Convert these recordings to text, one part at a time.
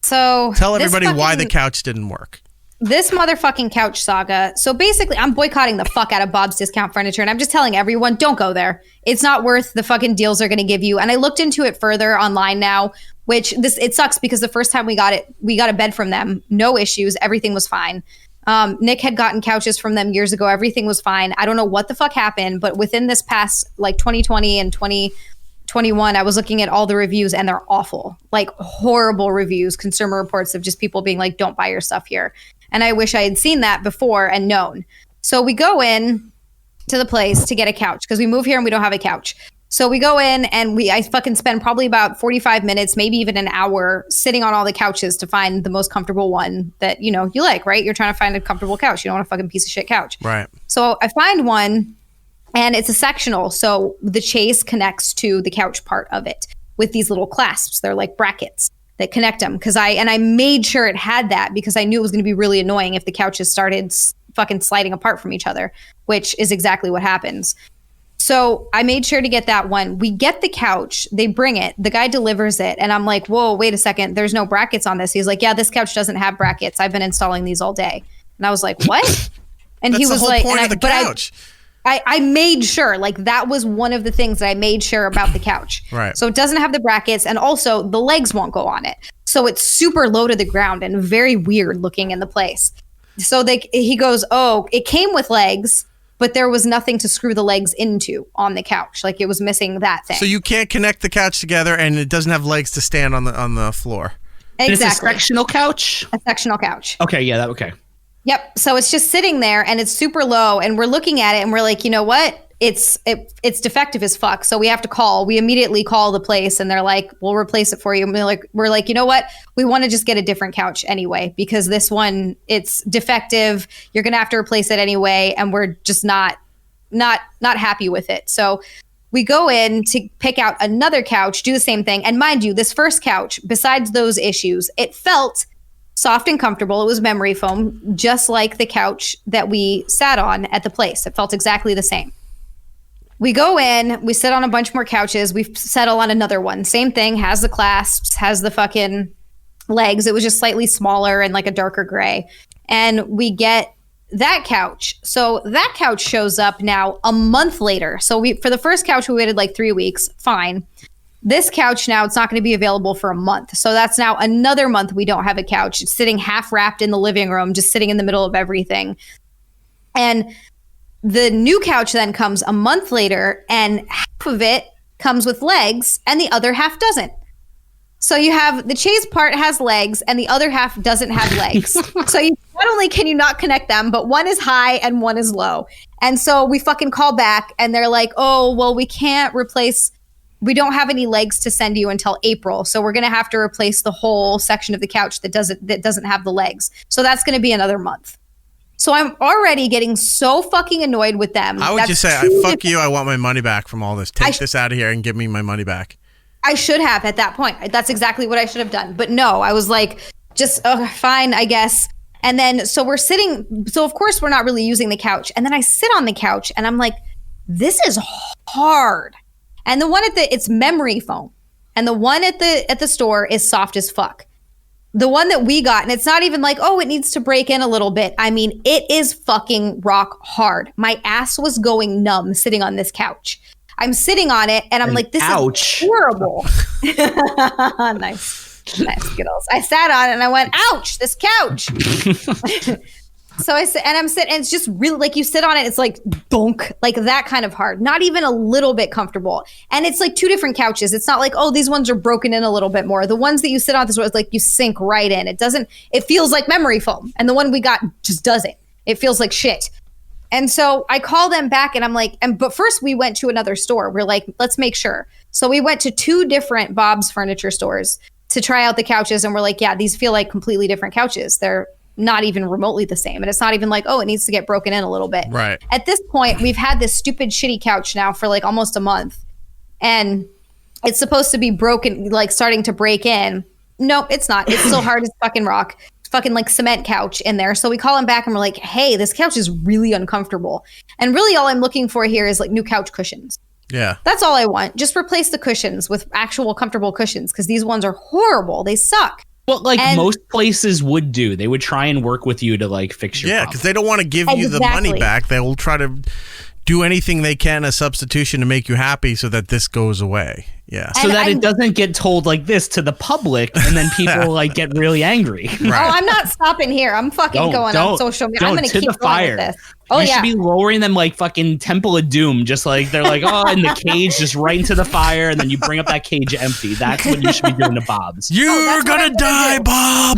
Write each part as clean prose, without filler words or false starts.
So tell everybody why the couch didn't work. This motherfucking couch saga. So basically, I'm boycotting the fuck out of Bob's Discount Furniture, and I'm just telling everyone, don't go there. It's not worth the fucking deals they're going to give you. And I looked into it further online now, which it sucks because the first time we got a bed from them, no issues, everything was fine. Nick had gotten couches from them years ago. Everything was fine. I don't know what the fuck happened, but within this past like 2020 and 2021, I was looking at all the reviews and they're awful, like horrible reviews, consumer reports of just people being like, don't buy your stuff here. And I wish I had seen that before and known. So we go in to the place to get a couch because we move here and we don't have a couch. So we go in and I fucking spend probably about 45 minutes, maybe even an hour sitting on all the couches to find the most comfortable one that, you know, you like, right? You're trying to find a comfortable couch. You don't want a fucking piece of shit couch. Right. So I find one and it's a sectional. So the chase connects to the couch part of it with these little clasps. They're like brackets that connect them. I made sure it had that because I knew it was going to be really annoying if the couches started fucking sliding apart from each other, which is exactly what happens. So I made sure to get that one. We get the couch, they bring it, the guy delivers it, and I'm like, whoa, wait a second, there's no brackets on this. He's like, yeah, this couch doesn't have brackets. I've been installing these all day. And I was like, what? And he was like, I made sure, like that was one of the things that I made sure about the couch. Right. So it doesn't have the brackets, and also the legs won't go on it. So it's super low to the ground and very weird looking in the place. So he goes, oh, it came with legs, but there was nothing to screw the legs into on the couch. Like it was missing that thing. So you can't connect the couch together and it doesn't have legs to stand on the floor. Exactly. It's a sectional couch? A sectional couch. Okay, yeah, okay. Yep. So it's just sitting there and it's super low and we're looking at it and we're like, you know what? It's defective as fuck. So we have to call. We immediately call the place and they're like, we'll replace it for you. And we're like, you know what? We want to just get a different couch anyway, because this one, it's defective. You're going to have to replace it anyway. And we're just not happy with it. So we go in to pick out another couch, do the same thing. And mind you, this first couch, besides those issues, it felt soft and comfortable. It was memory foam, just like the couch that we sat on at the place. It felt exactly the same. We go in, we sit on a bunch more couches, we settle on another one. Same thing, has the clasps, has the fucking legs. It was just slightly smaller and like a darker gray. And we get that couch. So that couch shows up now a month later. So for the first couch, we waited like 3 weeks. Fine. This couch now, it's not going to be available for a month. So that's now another month we don't have a couch. It's sitting half wrapped in the living room, just sitting in the middle of everything. And the new couch then comes a month later and half of it comes with legs and the other half doesn't. So you have the chase part has legs and the other half doesn't have legs. So not only can you not connect them, but one is high and one is low. And so we fucking call back and they're like, oh, well, we don't have any legs to send you until April. So we're going to have to replace the whole section of the couch that doesn't have the legs. So that's going to be another month. So I'm already getting so fucking annoyed with them. I would just say, fuck you. I want my money back from all this. Take this out of here and give me my money back. I should have at that point. That's exactly what I should have done. But no, I was like, just fine, I guess. And then, so we're sitting. So of course we're not really using the couch. And then I sit on the couch and I'm like, this is hard. And the one it's memory foam. And the one at the store is soft as fuck. The one that we got, and it's not even like, oh, it needs to break in a little bit. I mean, it is fucking rock hard. My ass was going numb sitting on this couch. I'm sitting on it, and I'm like, this is horrible. Nice, Skittles. I sat on it, and I went, ouch, this couch. So I sit, and I'm sitting, and it's just really like you sit on it, it's like donk, like that kind of hard, not even a little bit comfortable. And it's like two different couches. It's not like, oh, these ones are broken in a little bit more. The ones that you sit on this was like you sink right in. It feels like memory foam. And the one we got just doesn't. It feels like shit. And so I call them back and I'm like, but first we went to another store. We're like, let's make sure. So we went to 2 different Bob's Furniture stores to try out the couches. And we're like, yeah, these feel like completely different couches. They're not even remotely the same. And it's not even like, oh, it needs to get broken in a little bit. Right. At this point, we've had this stupid shitty couch now for like almost a month. And it's supposed to be broken, like starting to break in. Nope, it's not. It's still hard as fucking rock. Fucking like cement couch in there. So we call him back and we're like, hey, this couch is really uncomfortable. And really all I'm looking for here is like new couch cushions. Yeah. That's all I want. Just replace the cushions with actual comfortable cushions because these ones are horrible. They suck. Well, like most places would do. They would try and work with you to like fix your problem. because they don't want to give you the money back. They will try to do anything they can as substitution to make you happy so that this goes away. Yeah. So that it doesn't get told like this to the public and then people like get really angry. Right. Oh, I'm not stopping here. I'm fucking going on social media. I'm going to keep going with this. Oh, you should be lowering them like fucking Temple of Doom. Just like they're like, oh, in the cage, just right into the fire. And then you bring up that cage empty. That's what you should be doing to Bob's. You're going to die, Bob.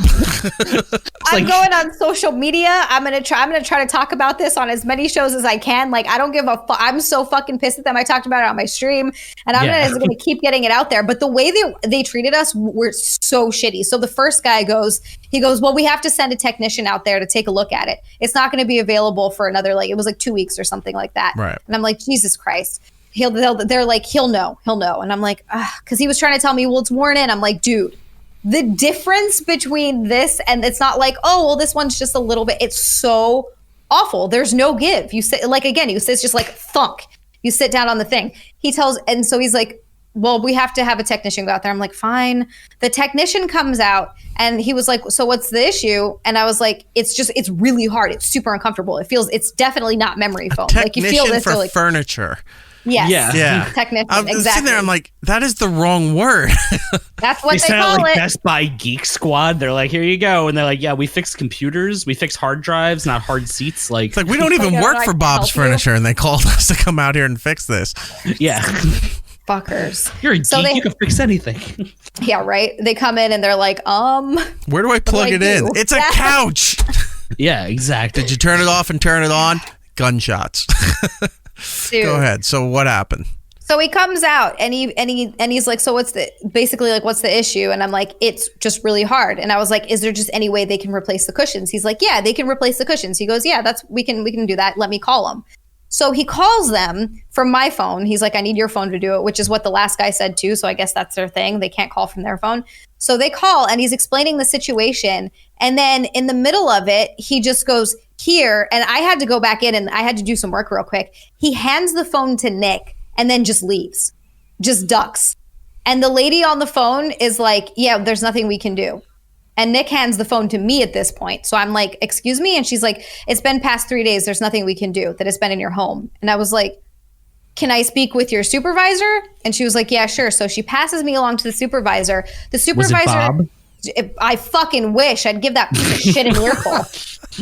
I'm going on social media. I'm going to try to talk about this on as many shows as I can. Like, I don't give a fuck. I'm so fucking pissed at them. I talked about it on my stream and I'm going to keep getting it out there. But the way they treated us were so shitty. So the first guy goes, well, we have to send a technician out there to take a look at it. It's not going to be available for another, like, it was like 2 weeks or something like that. Right. And I'm like, Jesus Christ. They're like, he'll know. And I'm like, because he was trying to tell me, well, it's worn in. I'm like, dude, the difference between this and it's not like, oh, well, this one's just a little bit. It's so awful. There's no give. You sit, like, again, it's just like thunk. You sit down on the thing. And so he's like, well, we have to have a technician go out there. I'm like, fine. The technician comes out and he was like, so what's the issue? And I was like, it's really hard. It's super uncomfortable. It's definitely not memory foam. Like you feel this for like furniture. Yes. Yeah. Technician. I'm exactly. sitting there, I'm like, that is the wrong word. That's what they call it. Best Buy Geek Squad. They're like, here you go. And they're like, yeah, we fix computers. We fix hard drives, not hard seats. Like, it's like, we don't even work for Bob's Furniture. And they called us to come out here and fix this. Yeah. Fuckers. You're a geek. You can fix anything. Yeah, right. They come in and they're like, where do I plug it in? It's a couch. Yeah, exactly. Did you turn it off and turn it on? Gunshots. Go ahead. So what happened? So he comes out and he's like, so what's the issue? And I'm like, it's just really hard. And I was like, is there just any way they can replace the cushions? He's like, yeah, they can replace the cushions. He goes, yeah, we can do that. Let me call them. So he calls them from my phone. He's like, I need your phone to do it, which is what the last guy said too. So I guess that's their thing. They can't call from their phone. So they call and he's explaining the situation. And then in the middle of it, he just goes here. And I had to go back in and I had to do some work real quick. He hands the phone to Nick and then just leaves, just ducks. And the lady on the phone is like, yeah, there's nothing we can do. And Nick hands the phone to me at this point. So I'm like, excuse me? And she's like, it's been past 3 days. There's nothing we can do that has been in your home. And I was like, can I speak with your supervisor? And she was like, yeah, sure. So she passes me along to the supervisor. The supervisor, was it Bob? I fucking wish I'd give that piece of shit an earful.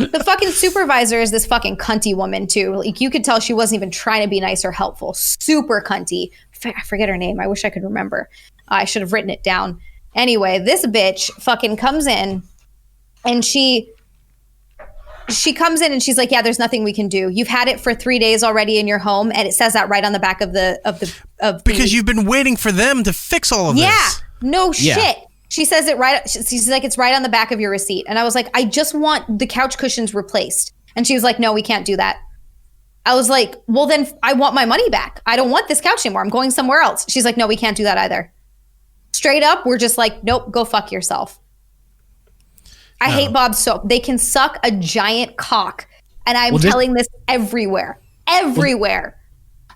The fucking supervisor is this fucking cunty woman too. Like, you could tell she wasn't even trying to be nice or helpful. Super cunty. I forget her name. I wish I could remember. I should have written it down. Anyway, this bitch fucking comes in and she comes in and she's like, yeah, there's nothing we can do. You've had it for 3 days already in your home. And it says that right on the back of because you've been waiting for them to fix all of this. Yeah, no shit. She says it right. She's like, it's right on the back of your receipt. And I was like, I just want the couch cushions replaced. And she was like, no, we can't do that. I was like, well, then I want my money back. I don't want this couch anymore. I'm going somewhere else. She's like, no, we can't do that either. Straight up, we're just like, nope, go fuck yourself. I hate Bob's soap. They can suck a giant cock. And I'm telling this everywhere. Everywhere.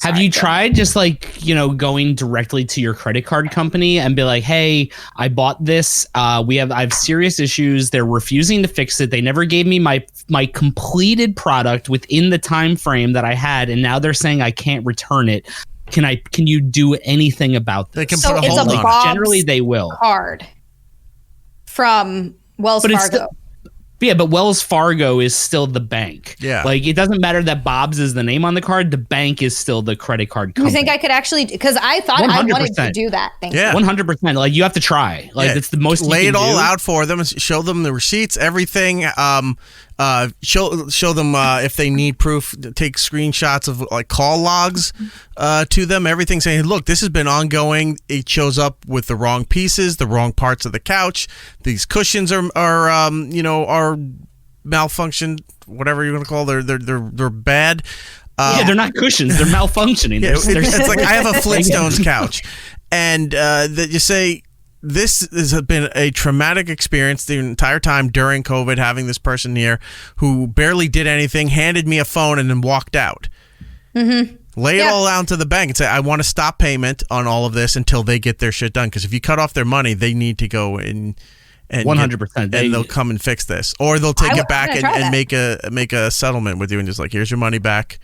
Have you tried just like, going directly to your credit card company and be like, hey, I bought this. I have serious issues. They're refusing to fix it. They never gave me my completed product within the time frame that I had. And now they're saying I can't return it. Can you do anything about this? They can put a hold on it. Generally, they will. Card from Wells Fargo. But Wells Fargo is still the bank. Yeah. Like, it doesn't matter that Bob's is the name on the card. The bank is still the credit card company. You think I could actually, because I thought 100%. I wanted to do that. Yeah. 100%. Like, you have to try. Like, it's the most lay it all out for them, show them the receipts, everything. Show them if they need proof, take screenshots of like call logs to them, everything, saying, look, this has been ongoing. It shows up with the wrong pieces, the wrong parts of the couch. These cushions are malfunctioned, whatever you want to call it. They're bad. They're not cushions. They're malfunctioning. It's like, I have a Flintstones couch, and that you say, this has been a traumatic experience the entire time during COVID, having this person here who barely did anything, handed me a phone, and then walked out. Mm-hmm. Lay it all out to the bank and say, I want to stop payment on all of this until they get their shit done. Because if you cut off their money, they need to go in and 100%, and they'll come and fix this, or they'll take it back and make a settlement with you and just like, here's your money back,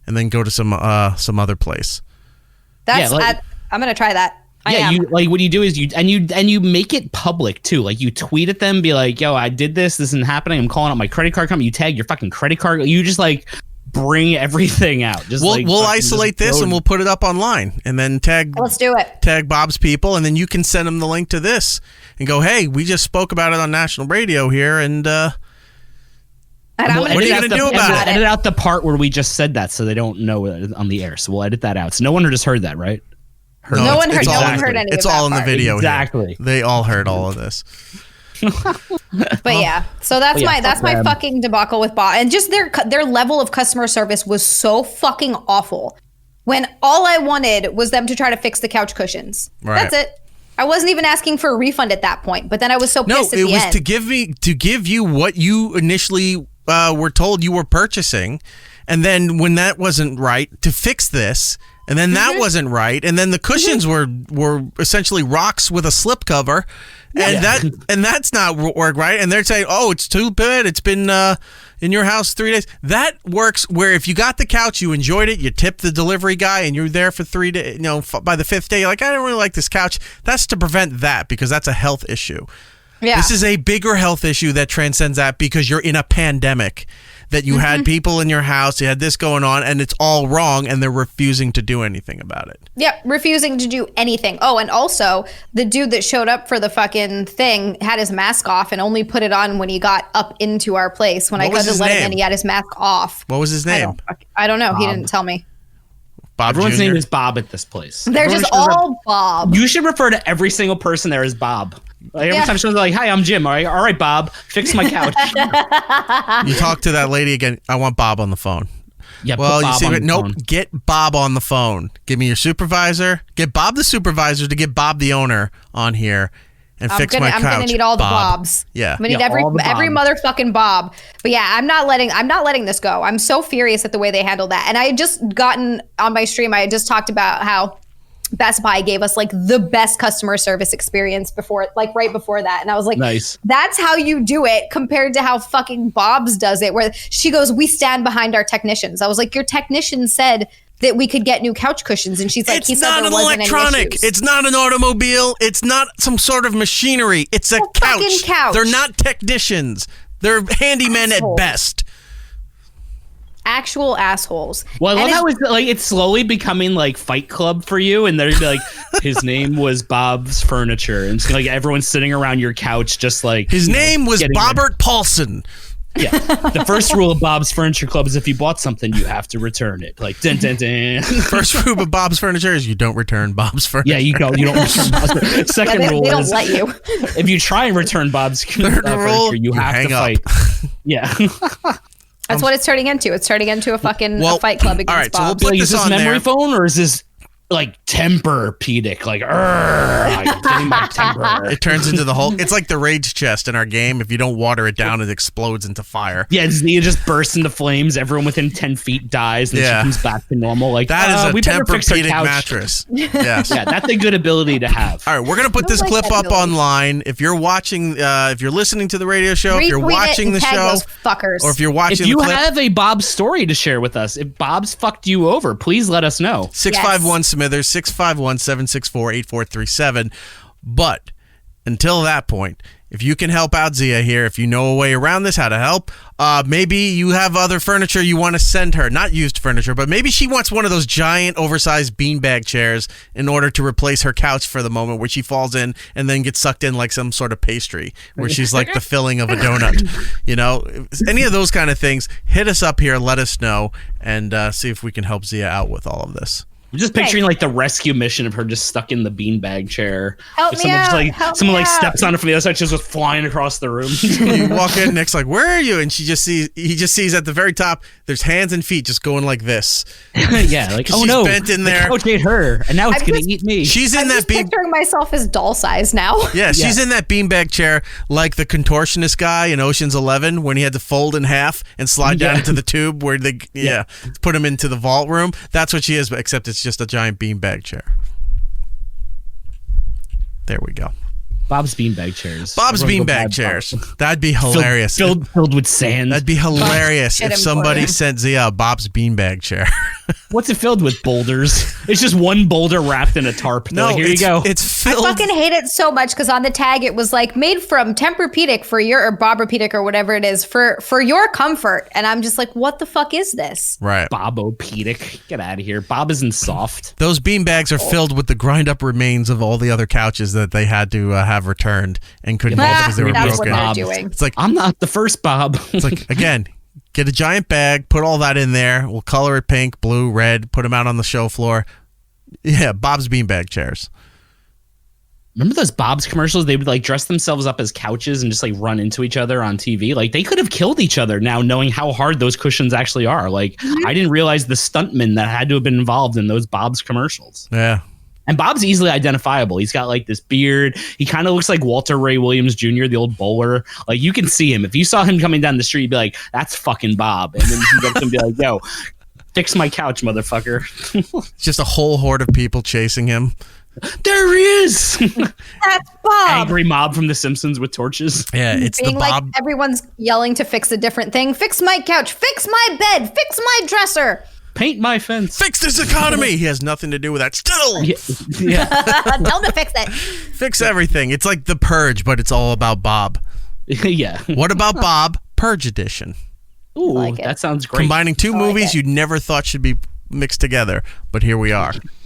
and then go to some other place. I'm gonna try that. What you do is you make it public too. Like you tweet at them, be like, yo, I did this isn't happening, I'm calling out my credit card company. You tag your fucking credit card, you just like bring everything out. We'll isolate this and we'll put it up online, and then let's do it. Tag Bob's people, and then you can send them the link to this and go, hey, we just spoke about it on national radio here, and what are you going to do about it? Edit out the part where we just said that so they don't know it on the air. So we'll edit that out. So no one just heard that, right? No one heard any. It's all in the video. Exactly. Here. They all heard all of this. But yeah, so that's my fucking debacle with Bob, and just their level of customer service was so fucking awful. When all I wanted was them to try to fix the couch cushions. Right. That's it. I wasn't even asking for a refund at that point. But then I was so pissed at the end. No, it was to give you what you initially were told you were purchasing, and then when that wasn't right, to fix this. And then that wasn't right, and then the cushions were essentially rocks with a slip cover, and that's not work right. And they're saying, "Oh, it's too bad. It's been in your house 3 days." That works where if you got the couch, you enjoyed it, you tip the delivery guy, and you're there for 3 days. By the 5th day, you're like, I don't really like this couch. That's to prevent that, because that's a health issue. Yeah. This is a bigger health issue that transcends that, because you're in a pandemic. That you had people in your house, you had this going on, and it's all wrong, and they're refusing to do anything about it. Yep, refusing to do anything. Oh, and also, the dude that showed up for the fucking thing had his mask off and only put it on when he got up into our place. When I got to let him in, he had his mask off. What was his name? I don't know. Bob. He didn't tell me. Bob Everyone's Jr.? Name is Bob at this place. They're just all Bob. You should refer to every single person there as Bob. Like every time someone's like, "Hi, I'm Jim." All right, Bob, fix my couch. You talk to that lady again. I want Bob on the phone. Yeah, phone. Get Bob on the phone. Give me your supervisor. Get Bob the supervisor to get Bob the owner on here and fix my couch. I'm gonna need all the Bobs. Yeah, I'm gonna need every motherfucking Bob. But yeah, I'm not letting this go. I'm so furious at the way they handled that. And I had just gotten on my stream. I had just talked about how Best Buy gave us like the best customer service experience right before that. And I was like, nice. That's how you do it compared to how fucking Bob's does it, where she goes, we stand behind our technicians. I was like, your technician said that we could get new couch cushions. And she's like, it's not an electronic. It's not an automobile. It's not some sort of machinery. It's a couch. They're not technicians. They're handymen at best. Actual assholes. Well, I love how it's slowly becoming like Fight Club for you, and they're like, his name was Bob's Furniture, and it's like everyone's sitting around your couch, just like his name was Bobbert Paulson. Yeah, the first rule of Bob's Furniture Club is if you bought something, you have to return it. Like, dun, dun, dun. First rule of Bob's Furniture is you don't return Bob's Furniture. Yeah, you don't return Bob's Furniture. Second rule they don't is let you. If you try and return Bob's furniture, you have to fight. Yeah. That's what it's turning into. It's turning into a fucking a fight club against all right, Bob. So we'll put is this memory phone or is this like Tempur-Pedic? Like, I'm getting my temper. It turns into the whole. It's like the rage chest in our game. If you don't water it down, it explodes into fire. Yeah, it just bursts into flames. Everyone within 10 feet dies, and she comes back to normal. Like that is a Tempur-Pedic mattress. Yes, yeah, that's a good ability to have. All right, we're gonna put this clip up online. If you're watching, if you're listening to the radio show, if you're watching the show, fuckers, or if you're watching, if you have a Bob story to share with us, if Bob's fucked you over, please let us know. 651 Smithers 651-764-8437. But until that point, if you can help out Zia here, if you know a way around this, how to help, maybe you have other furniture you want to send her, not used furniture, but maybe she wants one of those giant oversized beanbag chairs in order to replace her couch for the moment, where she falls in and then gets sucked in like some sort of pastry where she's like the filling of a donut. You know, any of those kind of things, hit us up here, let us know, and see if we can help Zia out with all of this. I'm just picturing like the rescue mission of her just stuck in the beanbag chair. Help me out. Someone steps on it from the other side, she's just flying across the room. You walk in, Nick's like, "Where are you?" And he just sees at the very top, there's hands and feet just going like this. Yeah, like oh no, bent in there. The couch ate her, and now it's gonna eat me. She's in that picturing myself as doll size now. Yeah, she's in that beanbag chair like the contortionist guy in Ocean's 11 when he had to fold in half and slide down into the tube where they put him into the vault room. That's what she is, except it's just a giant beanbag chair. There we go. Bob's beanbag chairs. Bob's Everyone go buy beanbag chairs. That'd be hilarious. Filled with sand. That'd be hilarious Shit if somebody important. sent Zia a Bob's beanbag chair. What's it filled with? Boulders. It's just one boulder wrapped in a tarp. They're like, here you go. It's I filled. fucking hate it so much because on the tag it was like made from Tempur-Pedic for your or Bobrapedic or whatever it is for your comfort, and I'm just like, what the fuck is this? Right. Bobo-pedic. Get out of here. Bob isn't soft. Those beanbags are filled with the grind-up remains of all the other couches that they had to have returned and couldn't use because they were That's broken. what they're doing. It's like I'm not the first Bob. It's like, again, get a giant bag, put all that in there. We'll color it pink, blue, red, put them out on the show floor. Yeah, Bob's beanbag chairs. Remember those Bob's commercials? They would like dress themselves up as couches and just like run into each other on TV. Like they could have killed each other now knowing how hard those cushions actually are. Like I didn't realize the stuntmen that had to have been involved in those Bob's commercials. Yeah. And Bob's easily identifiable. He's got like this beard. He kind of looks like Walter Ray Williams Jr., the old bowler. Like you can see him. If you saw him coming down the street, you'd be like, that's fucking Bob. And then you can go and be like, yo, fix my couch, motherfucker. It's just a whole horde of people chasing him. There he is. That's Bob. Angry mob from The Simpsons with torches. Yeah, it's Being the like Bob. everyone's yelling to fix a different thing. Fix my couch. Fix my bed. Fix my dresser. Paint my fence. Fix this economy. He has nothing to do with that. Still, Yeah. Tell him to fix it. fix everything. It's like The Purge, but it's all about Bob. Yeah. What about Bob Purge Edition? Ooh, like it. that sounds great. Combining two I like movies it. you never thought should be mixed together, but here we are.